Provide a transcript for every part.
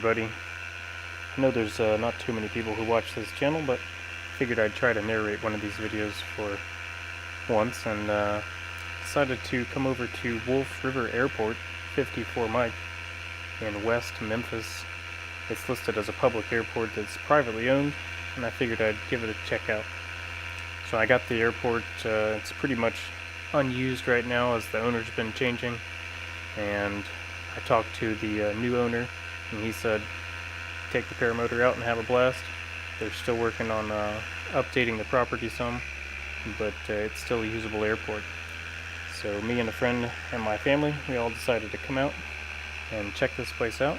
everybody. I know there's not too many people who watch this channel, but figured I'd try to narrate one of these videos for once, and decided to come over to Wolf River Airport, 54 Mike, in West Memphis. It's listed as a public airport that's privately owned, and I figured I'd give it a check out. So I got the airport. It's pretty much unused right now as the owner's been changing, and I talked to the new owner, and he said take the Paramotor out and have a blast. They're still working on updating the property some, but it's still a usable airport. So me and a friend and my family, we all decided to come out and check this place out.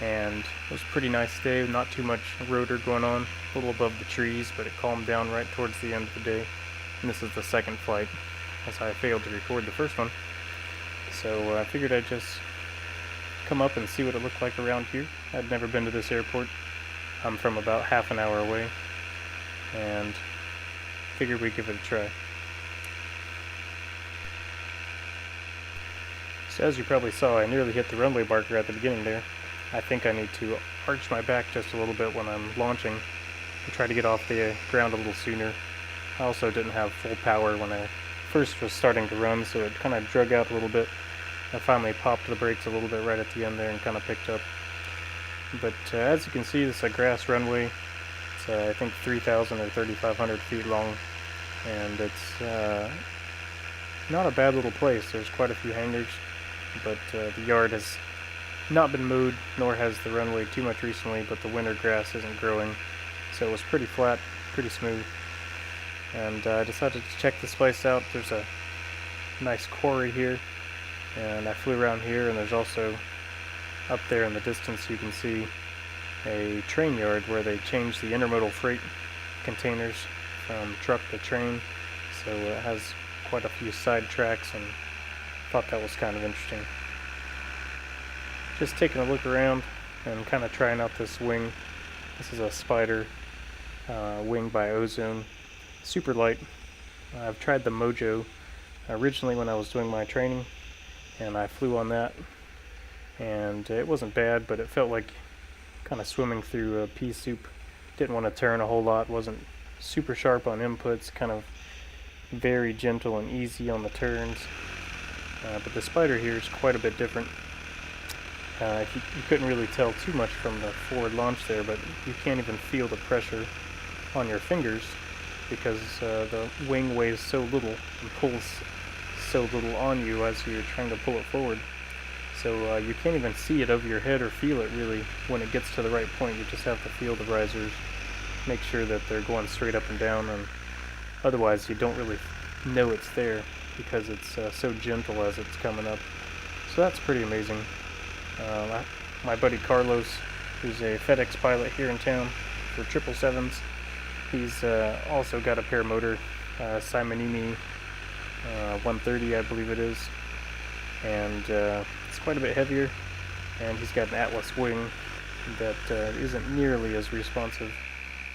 And it was a pretty nice day, not too much rotor going on, a little above the trees, but it calmed down right towards the end of the day. And this is the second flight, as I failed to record the first one. So I figured I'd just come up and see what it looked like around here. I'd never been to this airport. I'm from about half an hour away, and figured we'd give it a try. So as you probably saw, I nearly hit the runway marker at the beginning there. I think I need to arch my back just a little bit when I'm launching to try to get off the ground a little sooner. I also didn't have full power when I first was starting to run, so it kind of drug out a little bit. I finally popped the brakes a little bit right at the end there and kind of picked up. But as you can see, this is a grass runway. It's I think 3,000 or 3,500 feet long, and it's not a bad little place. There's quite a few hangars, but the yard has not been mowed, nor has the runway too much recently, but the winter grass isn't growing, so it was pretty flat, pretty smooth. And I decided to check this place out. There's a nice quarry here, and I flew around here, and there's also up there in the distance you can see a train yard where they changed the intermodal freight containers from truck to train, so it has quite a few side tracks, and thought that was kind of interesting. Just taking a look around and kind of trying out this wing. This is a Spyder wing by Ozone. Super light. I've tried the Mojo originally when I was doing my training, and I flew on that, and it wasn't bad, but it felt like kind of swimming through a pea soup. Didn't want to turn a whole lot, wasn't super sharp on inputs, kind of very gentle and easy on the turns. But the Spyder here is quite a bit different. You couldn't really tell too much from the forward launch there, but you can't even feel the pressure on your fingers because the wing weighs so little and pulls so little on you as you're trying to pull it forward. So you can't even see it over your head or feel it really when it gets to the right point. You just have to feel the risers, make sure that they're going straight up and down, and otherwise you don't really know it's there because it's so gentle as it's coming up. So that's pretty amazing. My buddy Carlos, who's a FedEx pilot here in town for 777s, he's also got a Paramotor, Simonini 130 I believe it is, and it's quite a bit heavier, and he's got an Atlas wing that isn't nearly as responsive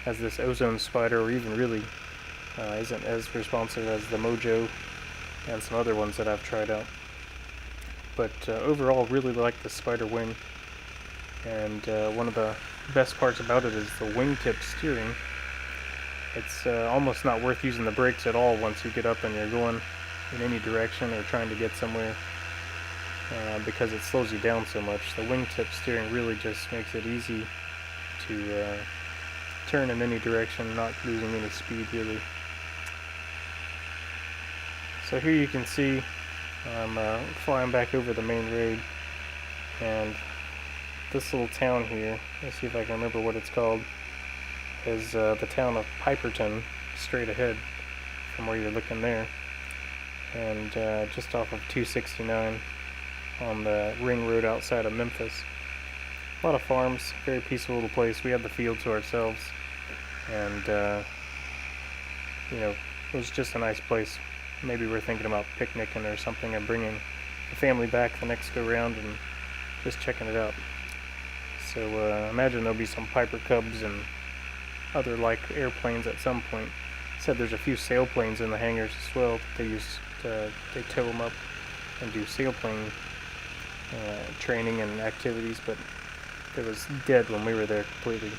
as this Ozone Spyder, or even really isn't as responsive as the Mojo and some other ones that I've tried out. But overall, really like the Spyder wing, and one of the best parts about it is the wingtip steering. It's almost not worth using the brakes at all once you get up and you're going in any direction or trying to get somewhere, because it slows you down so much. The wingtip steering really just makes it easy to turn in any direction, not losing any speed really. So here you can see I'm flying back over the main road, and this little town here, let's see if I can remember what it's called, is the town of Piperton, straight ahead from where you're looking there, and just off of 269 on the ring road outside of Memphis. A lot of farms, very peaceful little place. We had the field to ourselves, and it was just a nice place. Maybe we're thinking about picnicking or something, and bringing the family back the next go round and just checking it out. So imagine there'll be some Piper Cubs and other like airplanes at some point. Said there's a few sailplanes in the hangars as well. They tow them up and do sailplane training and activities, but It was dead when we were there completely.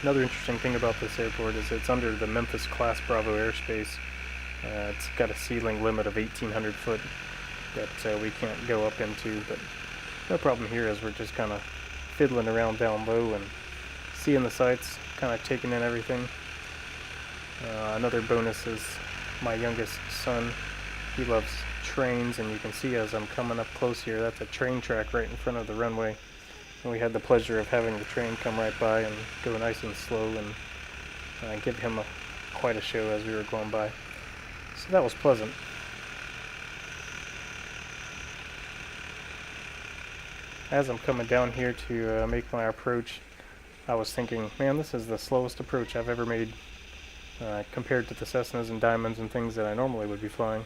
Another interesting thing about this airport is it's under the Memphis Class Bravo airspace. It's got a ceiling limit of 1,800 foot that we can't go up into, but no problem here as we're just kind of fiddling around down low and seeing the sights, kind of taking in everything. Another bonus is my youngest son. He loves trains, and you can see as I'm coming up close here, that's a train track right in front of the runway. And we had the pleasure of having the train come right by and go nice and slow and give him quite a show as we were going by. So that was pleasant. As I'm coming down here to make my approach, I was thinking, man, this is the slowest approach I've ever made compared to the Cessnas and Diamonds and things that I normally would be flying.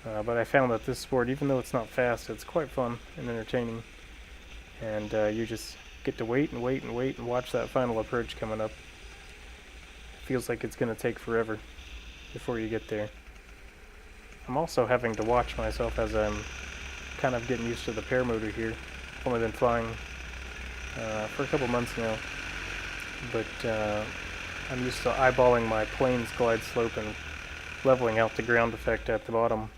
But I found that this sport, even though it's not fast, it's quite fun and entertaining. And you just get to wait and wait and wait and watch that final approach coming up. It feels like it's going to take forever before you get there. I'm also having to watch myself as I'm kind of getting used to the paramotor here. I've only been flying for a couple months now, but I'm used to eyeballing my plane's glide slope and leveling out the ground effect at the bottom.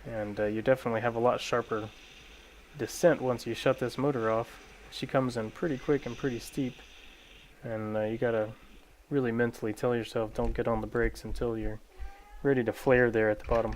And you definitely have a lot sharper descent once you shut this motor off. She comes in pretty quick and pretty steep, and you gotta really mentally tell yourself don't get on the brakes until you're ready to flare there at the bottom.